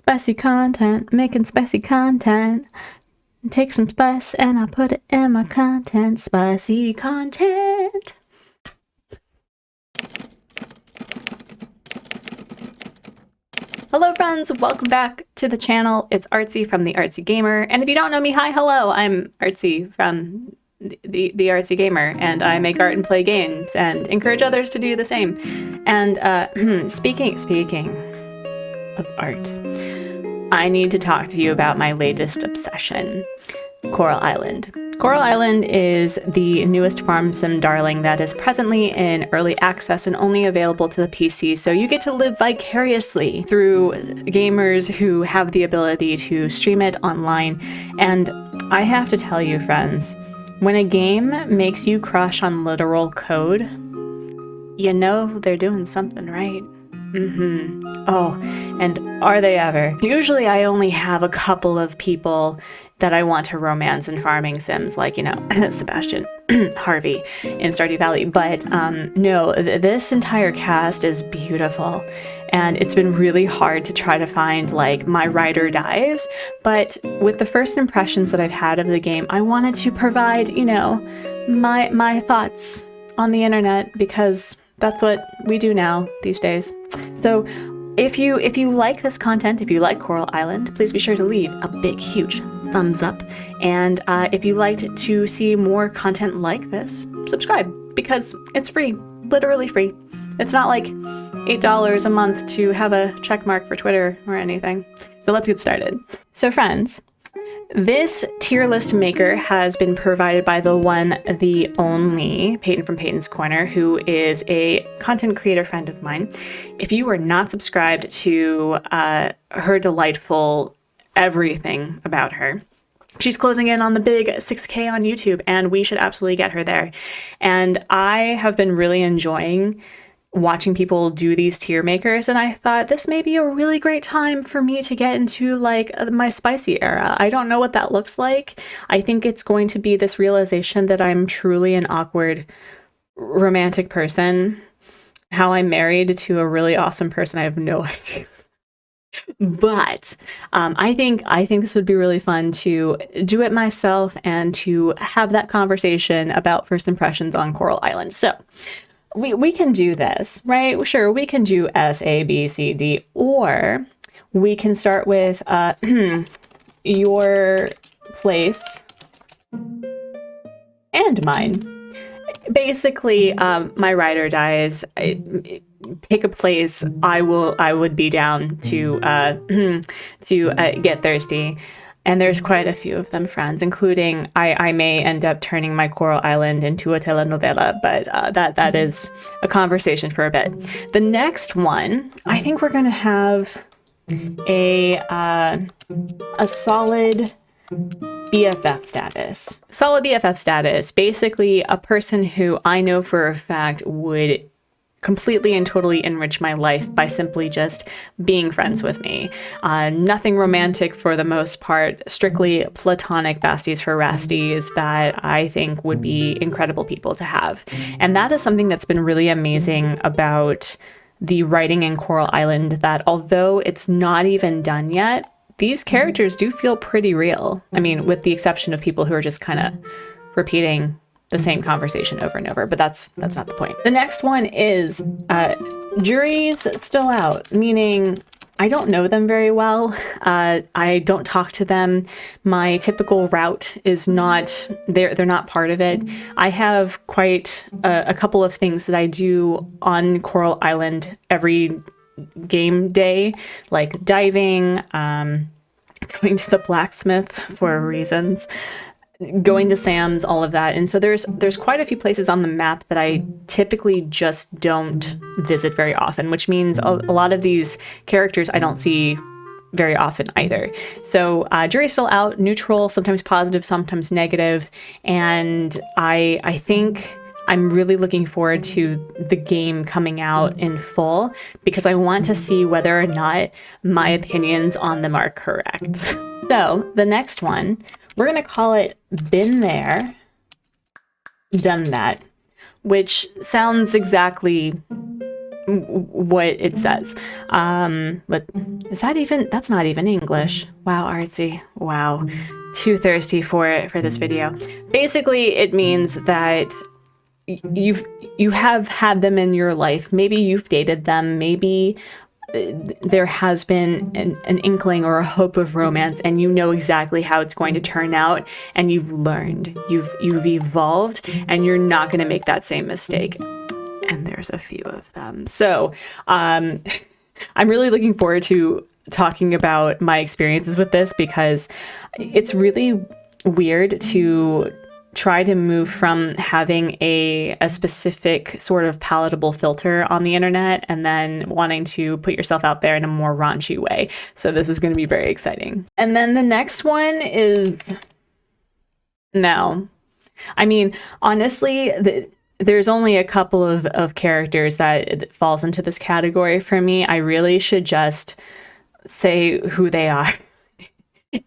Spicy content, making spicy content. Take some spice and I put it in my content. Spicy content. Hello friends, welcome back to the channel. It's Artsy from the Artsy Gamer. And if you don't know me, hi, hello, I'm Artsy from the Artsy Gamer, and I make art and play games and encourage others to do the same. And speaking of art, I need to talk to you about my latest obsession, Coral Island. Coral Island is the newest farm sim darling that is presently in early access and only available to the PC, so you get to live vicariously through gamers who have the ability to stream it online. And I have to tell you, friends, when a game makes you crush on literal code, you know they're doing something right. Oh, and are they ever? Usually I only have a couple of people that I want to romance in farming sims, like, you know, Sebastian, Harvey in Stardew Valley. But no, this entire cast is beautiful. And it's been really hard to try to find, like, my ride or dies. But with the first impressions that I've had of the game, I wanted to provide, you know, my thoughts on the internet, because that's what we do now these days. So if you like this content, if you like Coral Island, please be sure to leave a big, huge thumbs up. And if you liked to see more content like this, subscribe, because it's free, literally free. It's not like $8 a month to have a check mark for Twitter or anything. So let's get started. So friends, this tier list maker has been provided by the one, the only Peyton from Peyton's Corner, who is a content creator friend of mine. If you are not subscribed to her delightful everything about her, she's closing in on the big 6K on YouTube, and we should absolutely get her there. And I have been really enjoying watching people do these tier makers, and I thought this may be a really great time for me to get into, like, my spicy era. I don't know what that looks like. I think it's going to be this realization that I'm truly an awkward romantic person. How I'm married to a really awesome person, I have no idea. But I think this would be really fun to do it myself and to have that conversation about first impressions on Coral Island. So we can do this, right? Sure, we can do S, A, B, C, D, or we can start with your place and mine. Basically, my ride or dies. Pick a place. I would be down to get thirsty. And there's quite a few of them, friends, including I may end up turning my Coral Island into a telenovela, but that is a conversation for a bit. The next one, I think we're gonna have a solid BFF status. Solid BFF status, basically a person who I know for a fact would completely and totally enrich my life by simply just being friends with me. Nothing romantic for the most part, strictly platonic besties for resties that I think would be incredible people to have. And that is something that's been really amazing about the writing in Coral Island, that although it's not even done yet, these characters do feel pretty real. I mean, with the exception of people who are just kind of repeating the same conversation over and over, but that's not the point. The next one is jury's still out, meaning I don't know them very well. I don't talk to them. My typical route is not, they're not part of it. I have quite a couple of things that I do on Coral Island every game day, like diving, going to the blacksmith for reasons, going to Sam's, all of that. And so there's quite a few places on the map that I typically just don't visit very often, which means a lot of these characters I don't see very often either. So jury's still out, neutral, sometimes positive, sometimes negative. And I think I'm really looking forward to the game coming out in full, because I want to see whether or not my opinions on them are correct. So the next one, we're going to call it Been There, Done That, which sounds exactly what it says. But is that even, that's not even English. Wow, Artsy. Wow. Too thirsty for this video. Basically, it means that you have had them in your life. Maybe you've dated them. Maybe there has been an inkling or a hope of romance, and you know exactly how it's going to turn out, and you've learned, you've evolved, and you're not going to make that same mistake. And there's a few of them. So I'm really looking forward to talking about my experiences with this, because it's really weird to try to move from having a specific sort of palatable filter on the internet and then wanting to put yourself out there in a more raunchy way. So this is going to be very exciting. And then the next one is, no. I mean, honestly, there's only a couple of characters that falls into this category for me. I really should just say who they are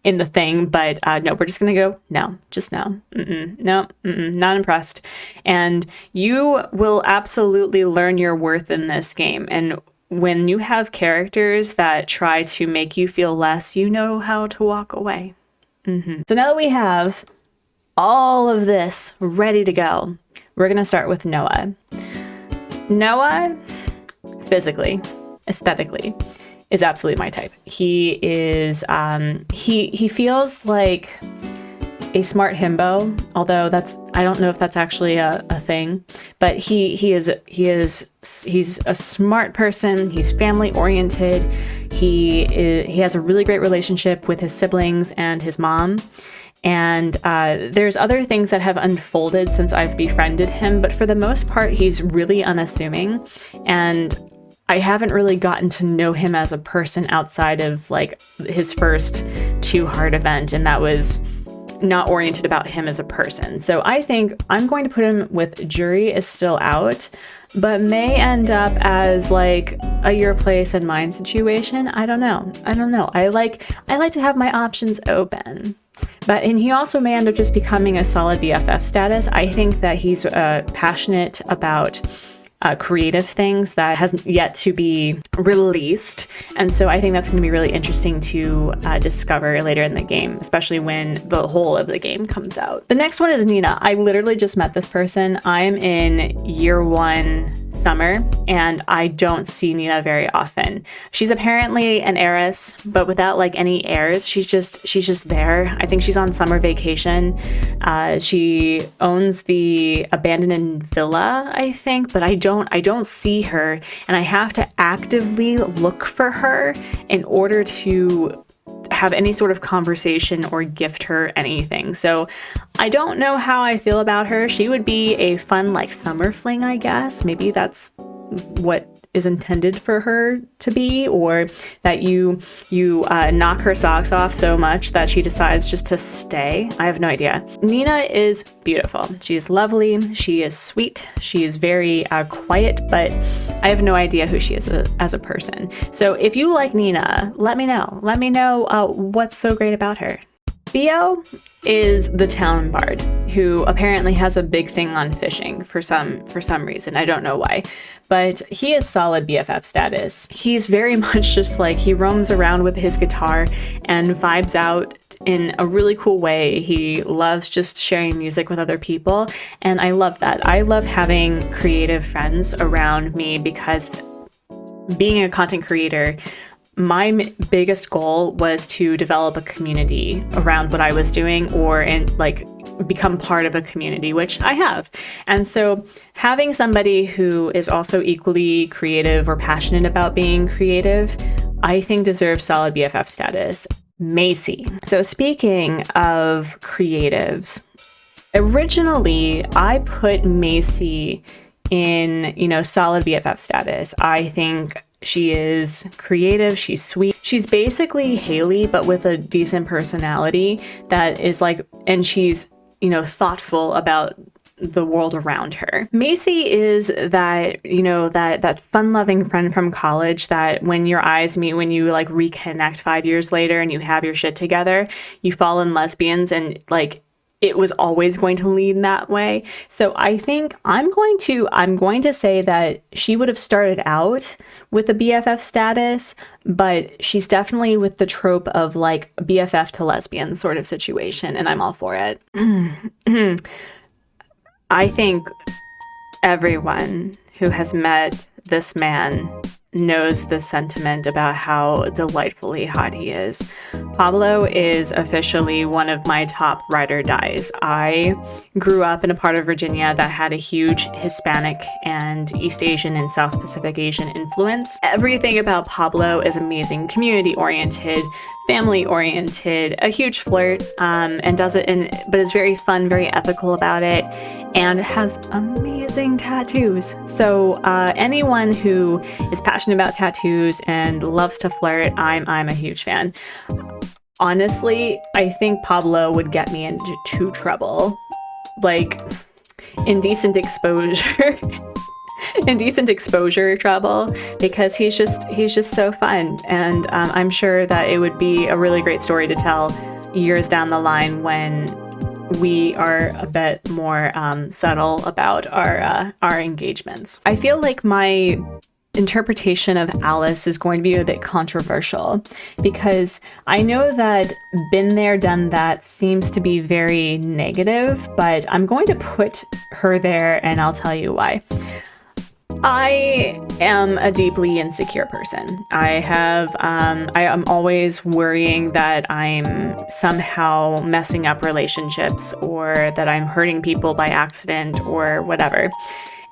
in the thing, but no, we're just gonna go no, just no. No, not impressed. And you will absolutely learn your worth in this game. And when you have characters that try to make you feel less, you know how to walk away. So now that we have all of this ready to go, we're gonna start with Noah. Noah, physically, aesthetically, is absolutely my type. He is, he feels like a smart himbo, although I don't know if that's actually a thing, but he's a smart person. He's family oriented. He has a really great relationship with his siblings and his mom. And there's other things that have unfolded since I've befriended him, but for the most part, he's really unassuming. And I haven't really gotten to know him as a person outside of like his first 2 hard event, and that was not oriented about him as a person. So I think I'm going to put him with jury is still out, but may end up as like a your place and mine situation. I don't know. I like to have my options open. And he also may end up just becoming a solid BFF status. I think that he's passionate about creative things that hasn't yet to be released. And so I think that's going to be really interesting to discover later in the game, especially when the whole of the game comes out. The next one is Nina. I literally just met this person. I'm in year 1 summer, and I don't see Nina very often. She's apparently an heiress, but without like any heirs. She's just there. I think she's on summer vacation. She owns the abandoned villa, I think, but I don't see her, and I have to actively look for her in order to have any sort of conversation or gift her anything. So I don't know how I feel about her. She would be a fun like summer fling, I guess. Maybe that's what is intended for her to be, or that you knock her socks off so much that she decides just to stay. I have no idea. Nina is beautiful. She is lovely. She is sweet. She is very quiet, but I have no idea who she is as a person. So if you like Nina, let me know. Let me know what's so great about her. Theo is the town bard who apparently has a big thing on fishing for some reason. I don't know why, but he is solid BFF status. He's very much just like, he roams around with his guitar and vibes out in a really cool way. He loves just sharing music with other people, and I love that. I love having creative friends around me, because being a content creator, my biggest goal was to develop a community around what I was doing, or become part of a community, which I have. And so having somebody who is also equally creative or passionate about being creative, I think deserves solid BFF status. Macy. So speaking of creatives, originally I put Macy in, solid BFF status. I think she is creative, she's sweet. She's basically Haley, but with a decent personality that is like, and she's, thoughtful about the world around her. Macy is that, that fun-loving friend from college that when your eyes meet, when you like reconnect 5 years later and you have your shit together, you fall in lesbians, and like it was always going to lean that way. So I think I'm going to say that she would have started out with the BFF status, but she's definitely with the trope of like BFF to lesbian sort of situation, and I'm all for it. I think everyone who has met this man knows the sentiment about how delightfully hot he is. Pablo is officially one of my top ride or dies. I grew up in a part of Virginia that had a huge Hispanic and East Asian and South Pacific Asian influence. Everything about Pablo is amazing, community-oriented, family-oriented, a huge flirt, but is very fun, very ethical about it, and has amazing tattoos. So anyone who is passionate about tattoos and loves to flirt, I'm a huge fan. Honestly, I think Pablo would get me into trouble, like indecent exposure. Indecent exposure trouble, because he's just so fun, and I'm sure that it would be a really great story to tell years down the line when we are a bit more subtle about our engagements. I feel like my interpretation of Alice is going to be a bit controversial, because I know that been there, done that seems to be very negative, but I'm going to put her there, and I'll tell you why. I am a deeply insecure person. I am always worrying that I'm somehow messing up relationships, or that I'm hurting people by accident, or whatever.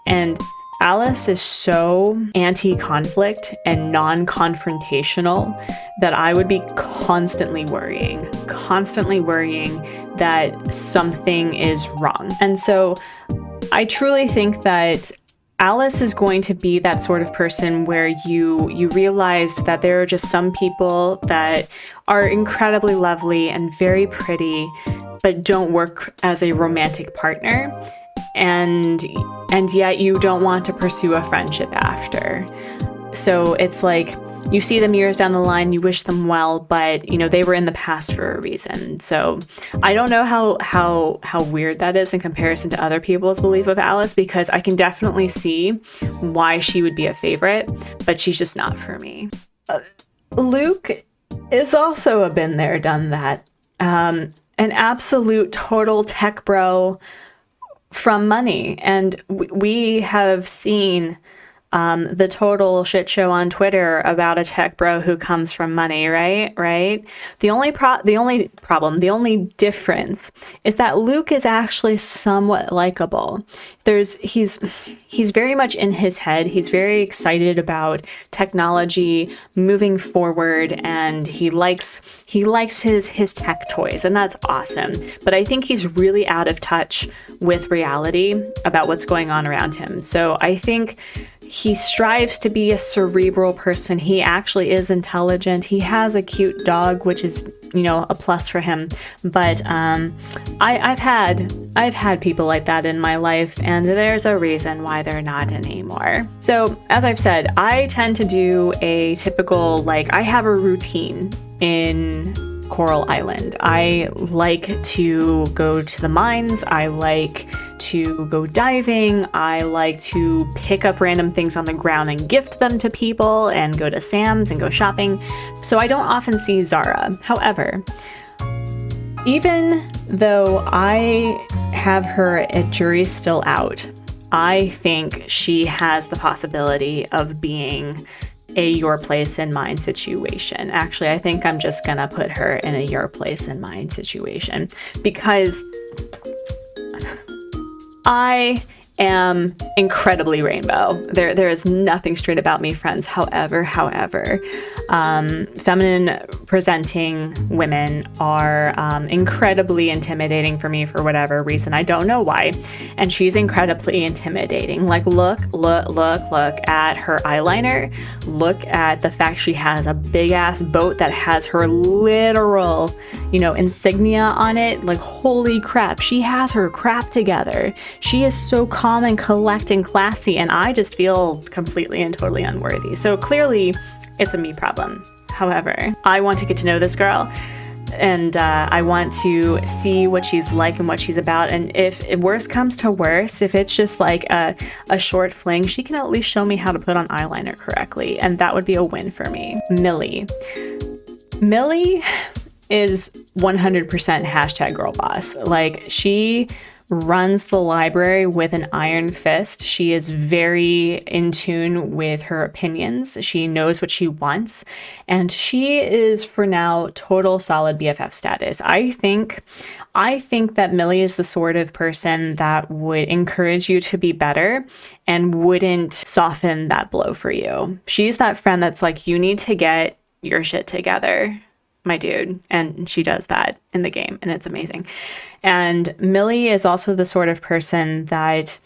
And Alice is so anti-conflict and non-confrontational that I would be constantly worrying that something is wrong. And so I truly think that Alice is going to be that sort of person where you realize that there are just some people that are incredibly lovely and very pretty, but don't work as a romantic partner, and yet you don't want to pursue a friendship after. So it's like you see them years down the line, you wish them well, but they were in the past for a reason. So I don't know how weird that is in comparison to other people's belief of Alice, because I can definitely see why she would be a favorite, but she's just not for me. Luke is also a been there, done that. An absolute total tech bro from money. And we have seen the total shit show on Twitter about a tech bro who comes from money, right? The only difference is that Luke is actually somewhat likable. He's very much in his head. He's very excited about technology moving forward, and he likes his tech toys, and that's awesome. But I think he's really out of touch with reality about what's going on around him. So I think he strives to be a cerebral person. He actually is intelligent. He has a cute dog, which is, a plus for him. But I've had people like that in my life, and there's a reason why they're not anymore. So as I've said, I tend to do a typical, I have a routine in Coral Island. I like to go to the mines. I like to go diving. I like to pick up random things on the ground and gift them to people, and go to Sam's and go shopping. So I don't often see Zara. However, even though I have her at Jury's Still Out, I think she has the possibility of being a your place and mine situation. Actually, I think I'm just gonna put her in a your place and mine situation, because I am incredibly rainbow. There is nothing straight about me, friends. However, feminine presenting women are incredibly intimidating for me for whatever reason. I don't know why. And she's incredibly intimidating. Look at her eyeliner. Look at the fact she has a big ass boat that has her literal, insignia on it. Holy crap, she has her crap together. She is so calm and collect and classy, and I just feel completely and totally unworthy. So clearly it's a me problem. However, I want to get to know this girl. I want to see what she's like and what she's about. And if worst comes to worst, if it's just like a short fling, she can at least show me how to put on eyeliner correctly, and that would be a win for me. Millie is 100% hashtag girl boss. Like, she runs the library with an iron fist. She is very in tune with her opinions. She knows what she wants, and she is, for now, total solid BFF status. I think that Millie is the sort of person that would encourage you to be better and wouldn't soften that blow for you. She's that friend that's like, you need to get your shit together, my dude. And she does that in the game, and it's amazing. And Millie is also the sort of person that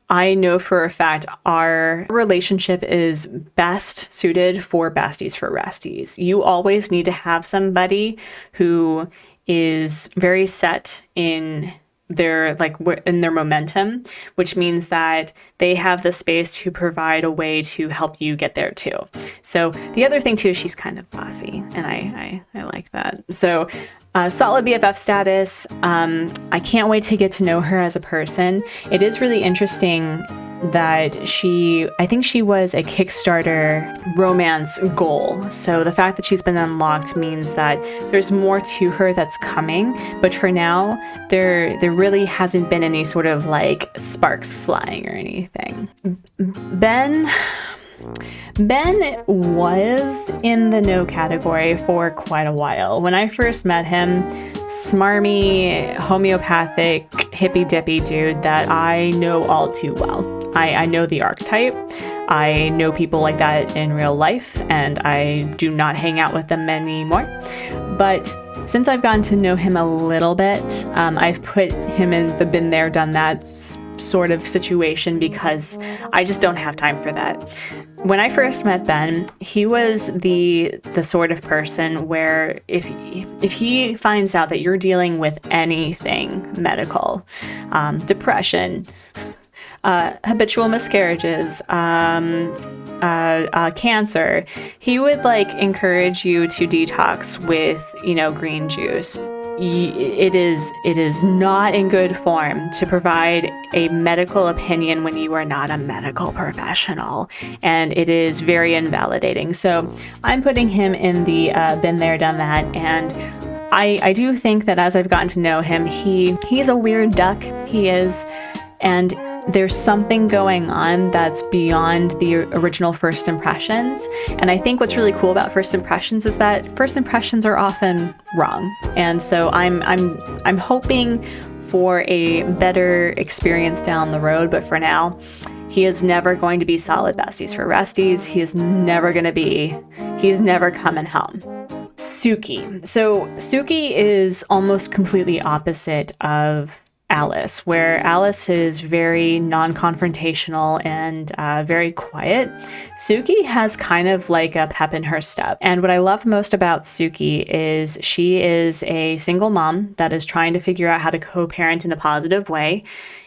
I know for a fact our relationship is best suited for besties for resties. You always need to have somebody who is very set in their momentum, which means that they have the space to provide a way to help you get there too. So the other thing too is she's kind of bossy, and I like that. So solid BFF status. I can't wait to get to know her as a person. It is really interesting that I think she was a Kickstarter romance goal. So the fact that she's been unlocked means that there's more to her that's coming. But for now, there really hasn't been any sort of like sparks flying or anything. Ben was in the no category for quite a while. When I first met him, smarmy, homeopathic, hippy-dippy dude that I know all too well. I know the archetype. I know people like that in real life, and I do not hang out with them anymore. But since I've gotten to know him a little bit, I've put him in the been there, done that sort of situation because I just don't have time for that. When I first met Ben, he was the sort of person where if he finds out that you're dealing with anything medical, depression, habitual miscarriages, cancer, he would like encourage you to detox with, green juice. It is not in good form to provide a medical opinion when you are not a medical professional, and it is very invalidating. So I'm putting him in the been there, done that, and I do think that as I've gotten to know him, he's a weird duck. He is, and there's something going on that's beyond the original first impressions. And I think what's really cool about first impressions is that first impressions are often wrong. And so I'm hoping for a better experience down the road. But for now, he is never going to be solid besties for resties. He's never coming home. Suki. So Suki is almost completely opposite of Alice, where Alice is very non-confrontational and very quiet. Suki has kind of like a pep in her step. And what I love most about Suki is she is a single mom that is trying to figure out how to co-parent in a positive way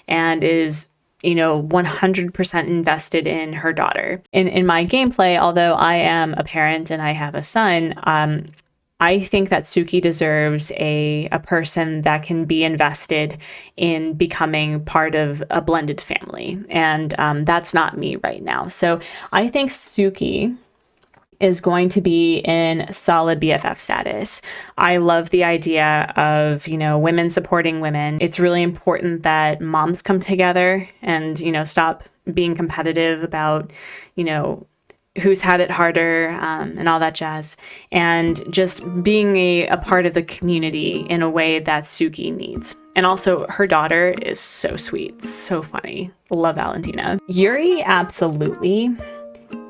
and is 100% invested in her daughter. In my gameplay, although I am a parent and I have a son, I think that Suki deserves a person that can be invested in becoming part of a blended family. And that's not me right now. So I think Suki is going to be in solid BFF status. I love the idea of, women supporting women. It's really important that moms come together and, stop being competitive about, who's had it harder, and all that jazz, and just being a part of the community in a way that Suki needs. And also, her daughter is so sweet, so funny. Love Valentina. Yuri absolutely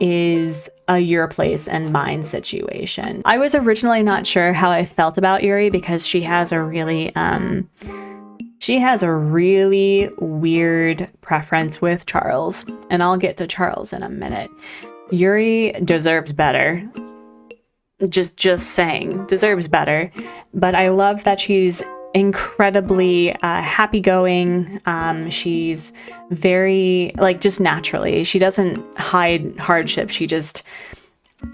is a your place and mine situation. I was originally not sure how I felt about Yuri because she has a really weird preference with Charles, and I'll get to Charles in a minute. Yuri deserves better. Just saying, deserves better. But I love that she's incredibly happy-going. She's very, just naturally. She doesn't hide hardship. She just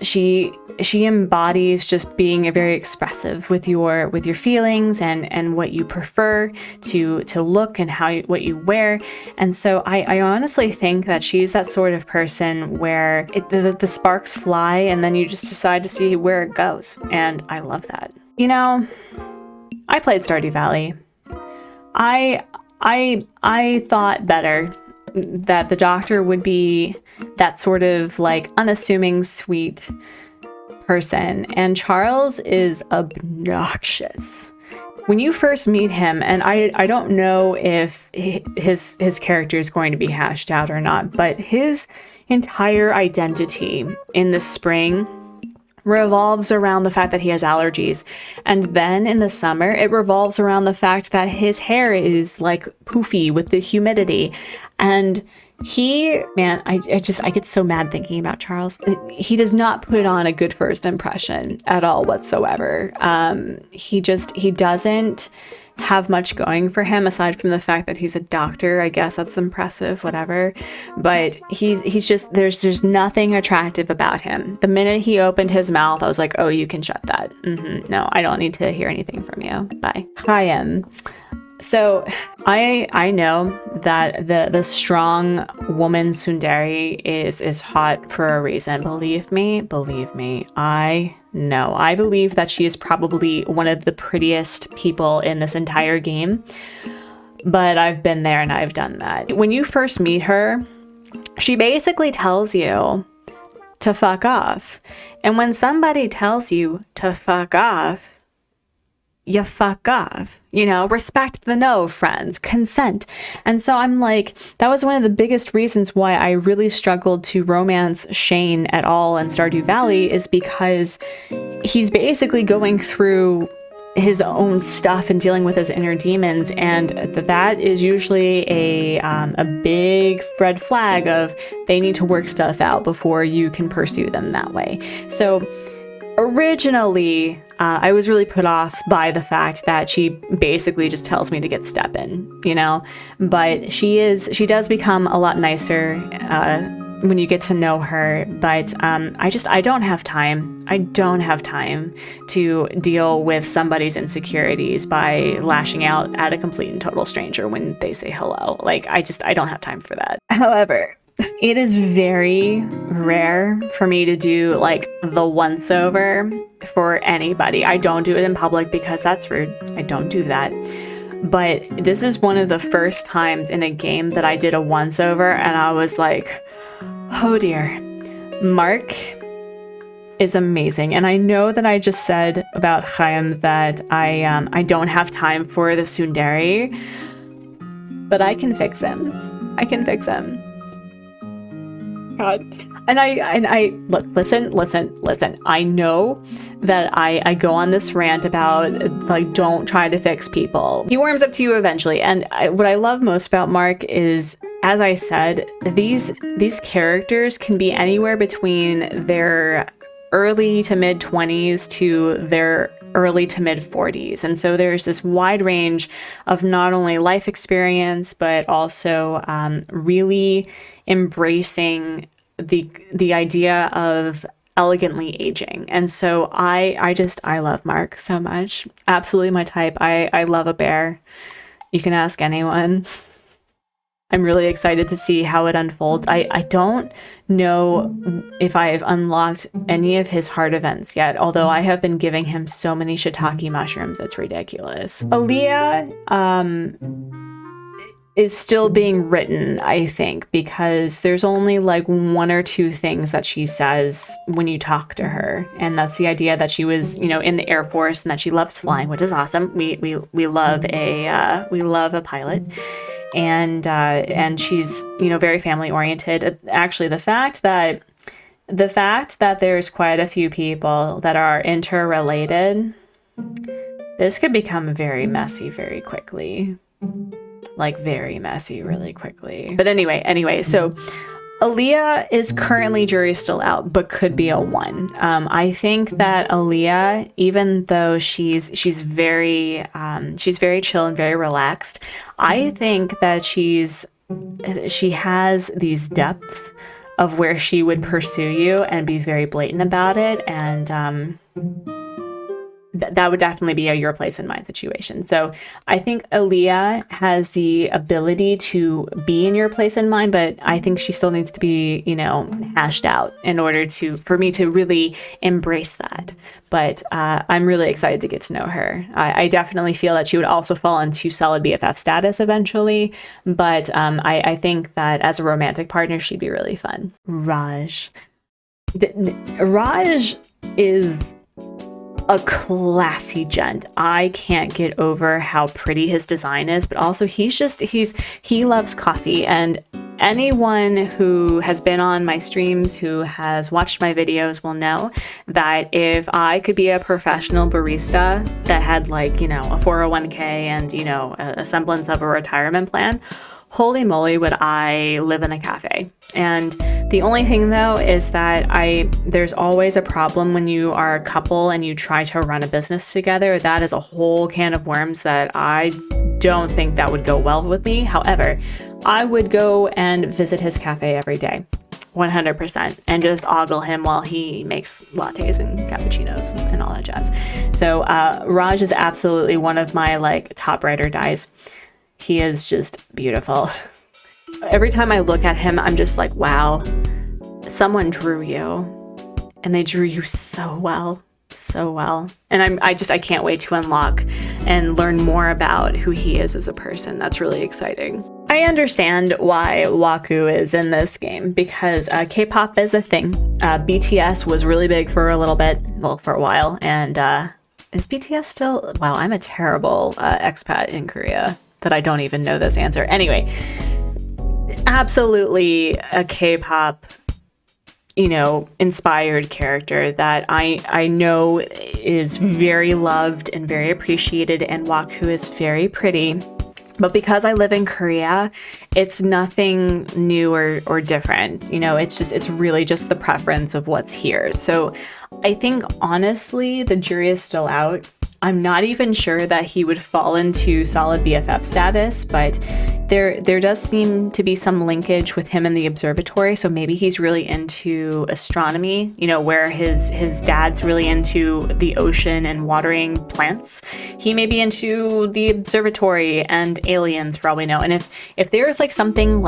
she embodies just being very expressive with your feelings and what you prefer to look and what you wear. And so I honestly think that she's that sort of person where the sparks fly and then you just decide to see where it goes. And I love that. You know, I played Stardew Valley. I thought better that the doctor would be that sort of like unassuming, sweet person. And Charles is obnoxious. When you first meet him, and I don't know if his character is going to be hashed out or not, but his entire identity in the spring revolves around the fact that he has allergies. And then in the summer, it revolves around the fact that his hair is like poofy with the humidity. And I get so mad thinking about Charles. He does not put on a good first impression at all whatsoever. He doesn't have much going for him aside from the fact that he's a doctor. I guess that's impressive, whatever. But he's just, there's nothing attractive about him. The minute he opened his mouth, I was like, oh, you can shut that. No, I don't need to hear anything from you. Bye. Hi, So I know that the strong woman tsundere is hot for a reason. Believe me, I know. I believe that she is probably one of the prettiest people in this entire game. But I've been there and I've done that. When you first meet her, she basically tells you to fuck off. And when somebody tells you to fuck off, you fuck off, respect the no, friends, consent. And so I'm like, that was one of the biggest reasons why I really struggled to romance Shane at all in Stardew Valley, is because he's basically going through his own stuff and dealing with his inner demons, and that is usually a big red flag of they need to work stuff out before you can pursue them that way. So originally, I was really put off by the fact that she basically just tells me to get stepping, but she does become a lot nicer when you get to know her. But I don't have time. I don't have time to deal with somebody's insecurities by lashing out at a complete and total stranger when they say hello. Like, I don't have time for that. However, it is very rare for me to do like the once over for anybody. I don't do it in public because that's rude. I don't do that. But this is one of the first times in a game that I did a once over and I was like, oh dear, Mark is amazing. And I know that I just said about Chaim that I don't have time for the tsundere, but I can fix him. God. And I look, listen. I know that I go on this rant about like, don't try to fix people. He warms up to you eventually. And what I love most about Mark is, as I said, these characters can be anywhere between their early to mid 20s to their early to mid 40s. And so there's this wide range of not only life experience, but also really embracing the idea of elegantly aging. And so I love Mark so much. Absolutely my type. I love a bear. You can ask anyone. I'm really excited to see how it unfolds. I don't know if I have unlocked any of his heart events yet, although I have been giving him so many shiitake mushrooms, it's ridiculous. Aaliyah is still being written, I think, because there's only like one or two things that she says when you talk to her, and that's the idea that she was, in the Air Force and that she loves flying, which is awesome. We love a pilot. And she's, very family oriented. Actually, the fact that there's quite a few people that are interrelated, this could become very messy very quickly. Like very messy really quickly. But anyway, so Aaliyah is currently jury's still out, but could be a 1. I think that Aaliyah, even though she's very chill and very relaxed, I think that she has these depths of where she would pursue you and be very blatant about it. And that would definitely be a your place in mind situation. So I think Aaliyah has the ability to be in your place in mind, but I think she still needs to be, hashed out in order for me to really embrace that. But I'm really excited to get to know her. I definitely feel that she would also fall into solid BFF status eventually, but I think that as a romantic partner, she'd be really fun. Raj. Raj is a classy gent. I can't get over how pretty his design is, but also he loves coffee. And anyone who has been on my streams, who has watched my videos, will know that if I could be a professional barista that had a 401k and, a semblance of a retirement plan, holy moly, would I live in a cafe. And the only thing though is that there's always a problem when you are a couple and you try to run a business together. That is a whole can of worms that I don't think that would go well with me. However, I would go and visit his cafe every day, 100%, and just ogle him while he makes lattes and cappuccinos and all that jazz. So Raj is absolutely one of my top ride or dies. He is just beautiful. Every time I look at him, I'm just like, wow, someone drew you. And they drew you so well, so well. And I can't wait to unlock and learn more about who he is as a person. That's really exciting. I understand why Waku is in this game, because K-pop is a thing. BTS was really big for a little bit, for a while. And is BTS still? Wow, I'm a terrible expat in Korea that I don't even know this answer. Anyway, absolutely a K-pop, inspired character that I know is very loved and very appreciated, and Waku is very pretty. But because I live in Korea, it's nothing new or different. It's really just the preference of what's here. So I think honestly, the jury is still out. I'm not even sure that he would fall into solid BFF status, but there does seem to be some linkage with him in the observatory. So maybe he's really into astronomy, where his dad's really into the ocean and watering plants. He may be into the observatory and aliens, for all we know. And if there is something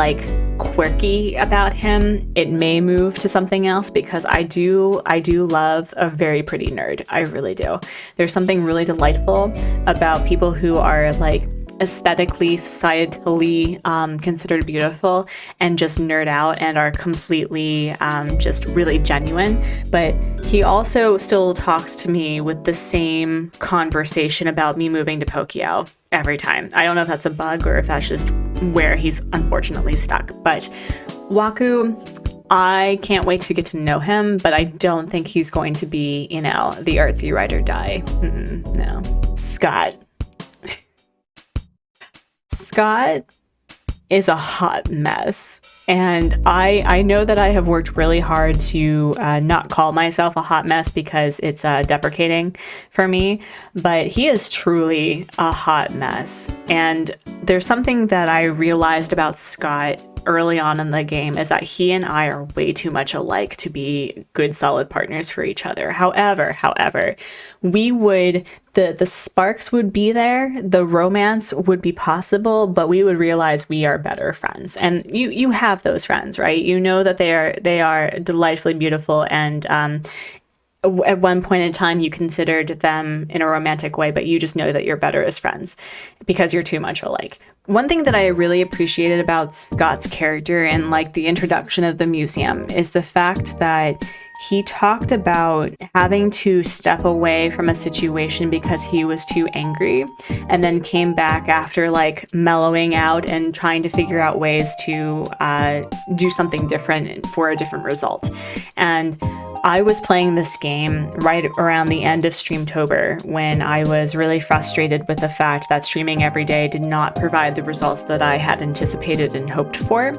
quirky about him, it may move to something else, because I do love a very pretty nerd. I really do. There's something really delightful about people who are aesthetically, societally considered beautiful and just nerd out and are completely just really genuine. But he also still talks to me with the same conversation about me moving to Tokyo every time. I don't know if that's a bug or if that's just where he's unfortunately stuck. But Waku, I can't wait to get to know him, but I don't think he's going to be, the artsy ride or die. No. Scott. Scott is a hot mess. And I know that I have worked really hard to not call myself a hot mess, because it's deprecating for me, but he is truly a hot mess. And there's something that I realized about Scott early on in the game, is that he and I are way too much alike to be good, solid partners for each other. However, the sparks would be there, the romance would be possible, but we would realize we are better friends. And you have those friends, right? You know that they are delightfully beautiful, and at one point in time you considered them in a romantic way, but you just know that you're better as friends because you're too much alike. One thing that I really appreciated about Scott's character and the introduction of the museum is the fact that he talked about having to step away from a situation because he was too angry, and then came back after mellowing out and trying to figure out ways to do something different for a different result. And I was playing this game right around the end of Streamtober when I was really frustrated with the fact that streaming every day did not provide the results that I had anticipated and hoped for.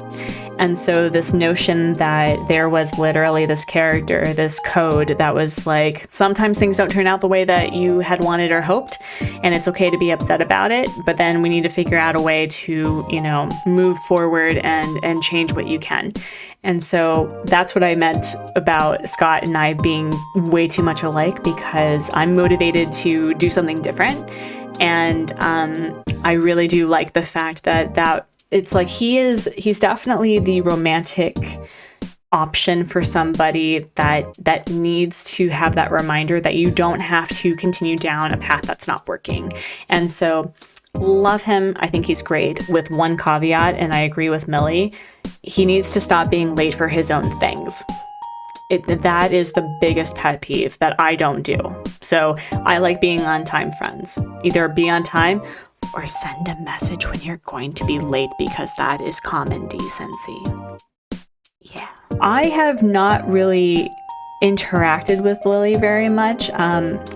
And so this notion that there was literally this character, this code that was like, sometimes things don't turn out the way that you had wanted or hoped, and it's okay to be upset about it, but then we need to figure out a way to, you know, move forward and change what you can. And so that's what I meant about Scott and I being way too much alike, because I'm motivated to do something different. And I really do like the fact that it's like he's definitely the romantic option for somebody that needs to have that reminder that you don't have to continue down a path that's not working. And so love him. I think he's great, with one caveat, and I agree with Millie. He needs to stop being late for his own things. That is the biggest pet peeve that I don't do. So I like being on time, friends. Either be on time or send a message when you're going to be late, because that is common decency. Yeah. I have not really interacted with Lily very much.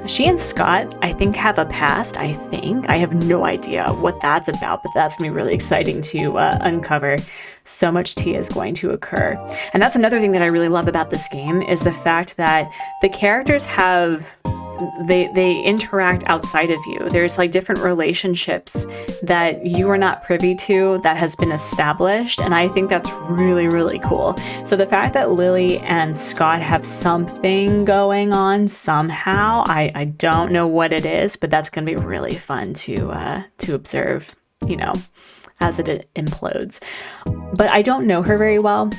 She and Scott, I think, have a past. I have no idea what that's about, but that's gonna be really exciting to uncover. So much tea is going to occur. And that's another thing that I really love about this game, is the fact that the characters they interact outside of you. There's like different relationships that you are not privy to that has been established, and I think that's really, really cool. So the fact that Lily and Scott have something going on somehow, I don't know what it is, but that's gonna be really fun to observe, you know, as it implodes. But I don't know her very well.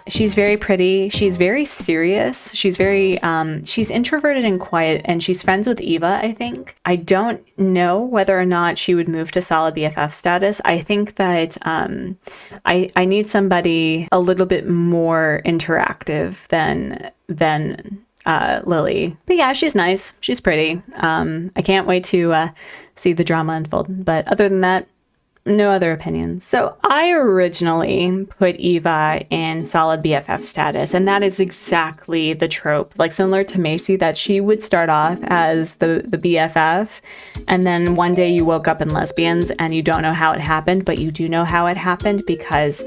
She's very pretty. She's very serious. She's very, she's introverted and quiet, and she's friends with Eva, I think. I don't know whether or not she would move to solid BFF status. I think that I need somebody a little bit more interactive than Lily. But yeah, she's nice. She's pretty. I can't wait to see the drama unfold. But other than that, no other opinions. So I originally put Eva in solid BFF status, and that is exactly the trope, like similar to Macy, that she would start off as the BFF, and then one day you woke up in lesbians and you don't know how it happened, but you do know how it happened because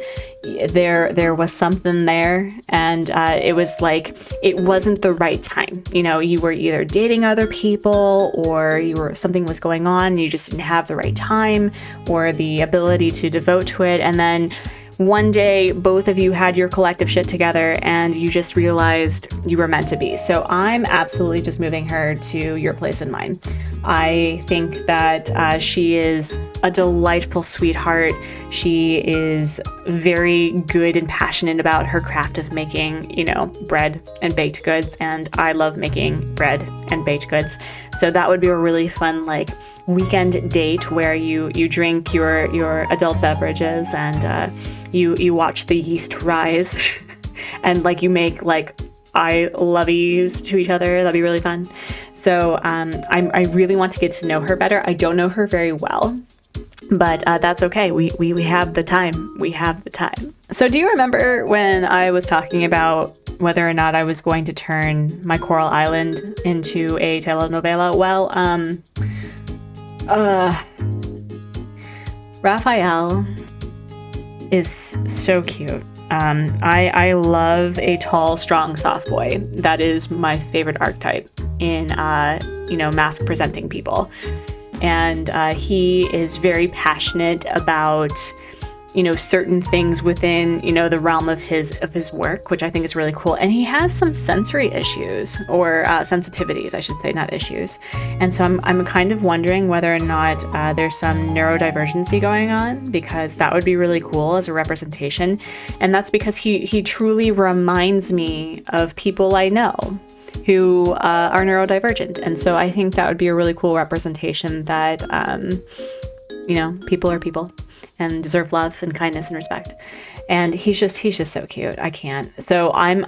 there was something there, and it was like it wasn't the right time. You know, you were either dating other people, or something was going on and you just didn't have the right time or the ability to devote to it, and then one day both of you had your collective shit together and you just realized you were meant to be. So I'm absolutely just moving her to your place in mine. I think that she is a delightful sweetheart. She is very good and passionate about her craft of making, you know, bread and baked goods, and I love making bread and baked goods. So that would be a really fun, like, weekend date where you drink your adult beverages and you watch the yeast rise and like you make like I love yous to each other. That'd be really fun. So I really want to get to know her better. I don't know her very well, but that's okay. We have the time. We have the time. So do you remember when I was talking about whether or not I was going to turn my Coral Island into a telenovela? Well, Raphael is so cute. I love a tall, strong, soft boy. That is my favorite archetype in, mask presenting people. And he is very passionate about, certain things within, the realm of his work, which I think is really cool. And he has some sensory issues or sensitivities, I should say, not issues. And so I'm kind of wondering whether or not there's some neurodivergency going on, because that would be really cool as a representation. And that's because he truly reminds me of people I know who are neurodivergent. And so I think that would be a really cool representation that, people are people and deserve love and kindness and respect. And he's just so cute. I can't. So I'm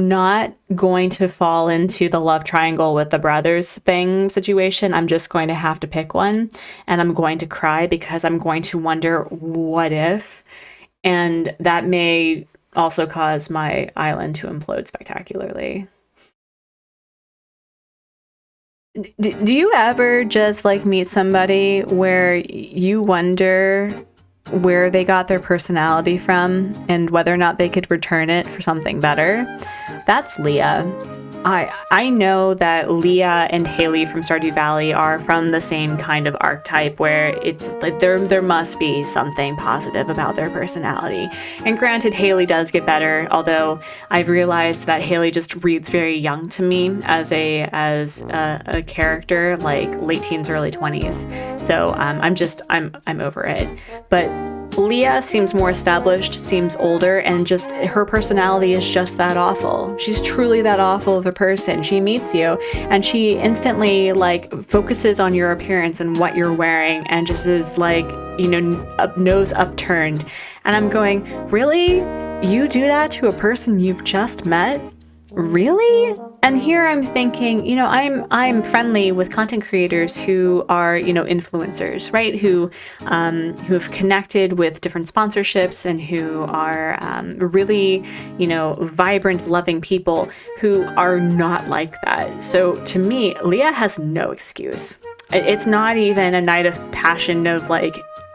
not going to fall into the love triangle with the brothers thing situation. I'm just going to have to pick one, and I'm going to cry because I'm going to wonder what if, and that may also cause my island to implode spectacularly. Do you ever just like meet somebody where you wonder where they got their personality from and whether or not they could return it for something better? That's Leah. I know that Leah and Haley from Stardew Valley are from the same kind of archetype where it's like there must be something positive about their personality. And granted, Haley does get better, although I've realized that Haley just reads very young to me as a character, like late teens, early 20s. So I'm over it. But Leah seems more established, seems older, and just her personality is just that awful. She's truly that awful of a person. She meets you and she instantly like focuses on your appearance and what you're wearing and just is like, nose upturned. And I'm going, really? You do that to a person you've just met? Really? And here I'm thinking, I'm friendly with content creators who are, influencers, right? Who have connected with different sponsorships and who are really, vibrant, loving people who are not like that. So to me, Leah has no excuse. It's not even a night of passion of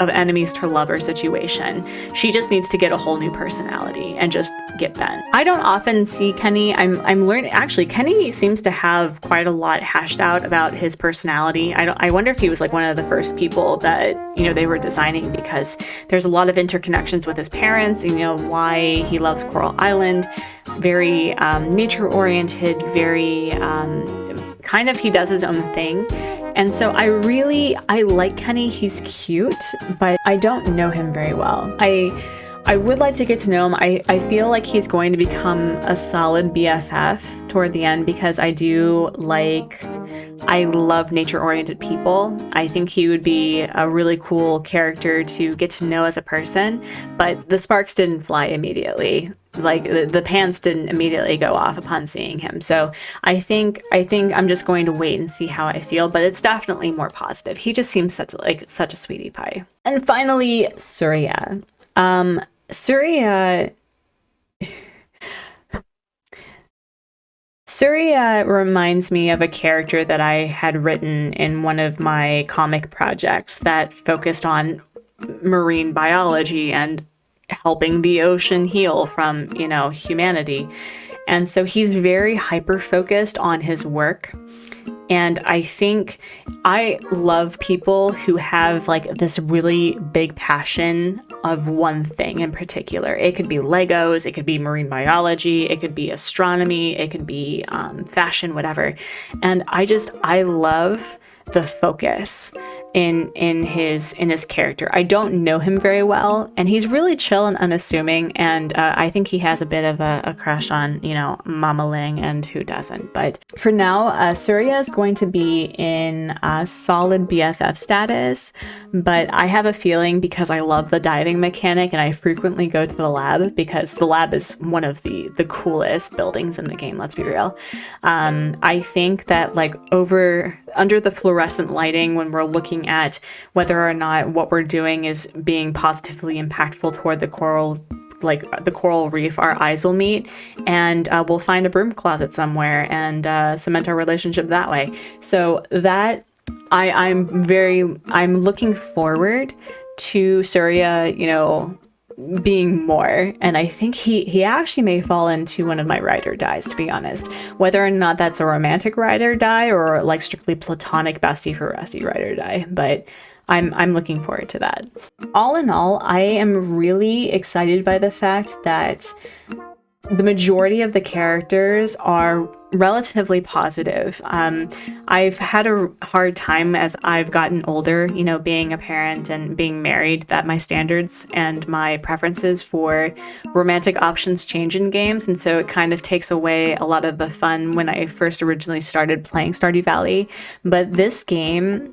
enemies to lover situation. She just needs to get a whole new personality and just get bent. I don't often see Kenny. I'm learning, actually, Kenny seems to have quite a lot hashed out about his personality. I wonder if he was like one of the first people that, they were designing, because there's a lot of interconnections with his parents, why he loves Coral Island, very nature oriented, very kind of, he does his own thing. And so I like Kenny. He's cute, but I don't know him very well. I would like to get to know him. I feel like he's going to become a solid BFF toward the end, because I love nature-oriented people. I think he would be a really cool character to get to know as a person, but the sparks didn't fly immediately. Like the pants didn't immediately go off upon seeing him. So I think I'm just going to wait and see how I feel, but it's definitely more positive. He just seems such a sweetie pie. And finally, Surya. Surya reminds me of a character that I had written in one of my comic projects that focused on marine biology and helping the ocean heal from, humanity. And so he's very hyper-focused on his work. And I think I love people who have like this really big passion of one thing in particular. It could be Legos, it could be marine biology, it could be astronomy, it could be fashion, whatever. And I love the focus in his character. I don't know him very well, and he's really chill and unassuming, and I think he has a bit of a crush on, Mama Ling, and who doesn't. But for now, Surya is going to be in solid BFF status, but I have a feeling, because I love the diving mechanic and I frequently go to the lab, because the lab is one of the coolest buildings in the game, let's be real. I think that under the fluorescent lighting, when we're looking at whether or not what we're doing is being positively impactful toward the coral reef, our eyes will meet, and we'll find a broom closet somewhere and cement our relationship that way. So that I'm looking forward to Surya, being more, and I think he actually may fall into one of my ride or dies, to be honest, whether or not that's a romantic ride or die or like strictly platonic bestie for bestie ride or die, but I'm looking forward to that. All in all, I am really excited by the fact that the majority of the characters are relatively positive. I've had a hard time as I've gotten older, being a parent and being married, that my standards and my preferences for romantic options change in games. And so it kind of takes away a lot of the fun when I first originally started playing Stardew Valley. But this game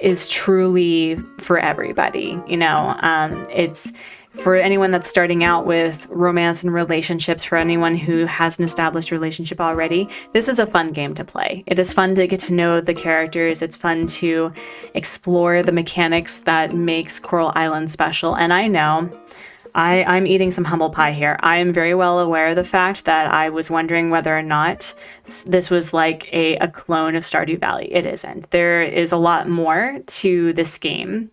is truly for everybody. It's for anyone that's starting out with romance and relationships, for anyone who has an established relationship already. This is a fun game to play. It is fun to get to know the characters. It's fun to explore the mechanics that makes Coral Island special. And I know I'm eating some humble pie here. I am very well aware of the fact that I was wondering whether or not this was like a clone of Stardew Valley. It isn't. There is a lot more to this game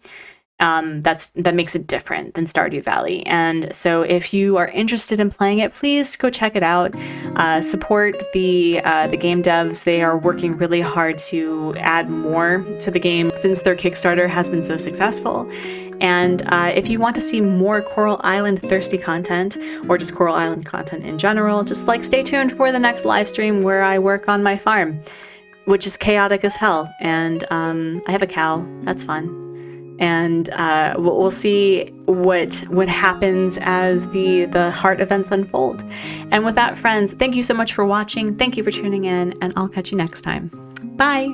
that makes it different than Stardew Valley. And so if you are interested in playing it, please go check it out. Support the game devs. They are working really hard to add more to the game since their Kickstarter has been so successful. And if you want to see more Coral Island thirsty content, or just Coral Island content in general, just like stay tuned for the next live stream where I work on my farm, which is chaotic as hell. And I have a cow. That's fun. And we'll see what happens as the heart events unfold. And with that, friends, thank you so much for watching. Thank you for tuning in, and I'll catch you next time. Bye.